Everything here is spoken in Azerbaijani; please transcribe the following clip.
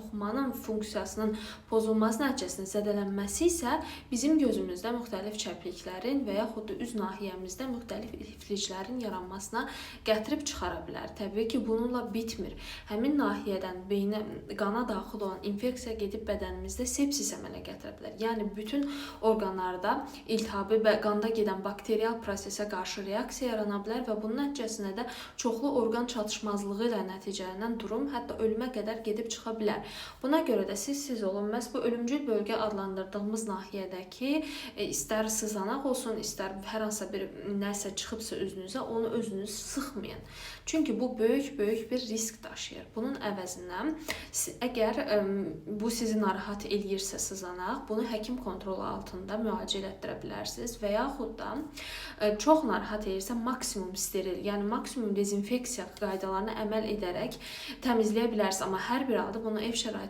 toxumanın funksiyasının pozulması nəticəsində zədələnməsi isə bizim gözümüzdə müxtəlif çəpliklərin və yaxud da üz nahiyəmizdə müxtəlif ifliclərin yaranmasına gətirib çıxara bilər. Təbii ki, bununla bitmir. Həmin nahiyədən beynə, qana daxil olan infeksiya gedib bədənimizdə sepsis əmələ gətirə bilər. Yəni, bütün orqanlarda iltihabi və qanda gedən bakterial prosesə qarşı reaksiya yarana bilər və bunun nəticəsində də çoxlu orqan çatışmazlığı ilə nəticələnən durum hətta ölümə qədər gedib çıxa bilər. Buna görə də siz olun, məhz bu ölümcül bölgə adlandırdığımız nahiyədəki istər sızanaq olsun, istər hər hansısa bir nəsə çıxıbsa üzünüzə, onu özünüz sıxmayın. Çünki bu böyük bir risk daşıyır. Bunun əvəzindən əgər bu sizi narahat eləyirsə sızanaq, bunu həkim kontrolu altında müalicə etdirə bilərsiniz və yaxud da çox narahat eləyirsə maksimum steril, yəni maksimum dezinfeksiya qaydalarına əməl edərək təmizləyə bilərsiniz. Amma hər bir halda bunu ev şəraitində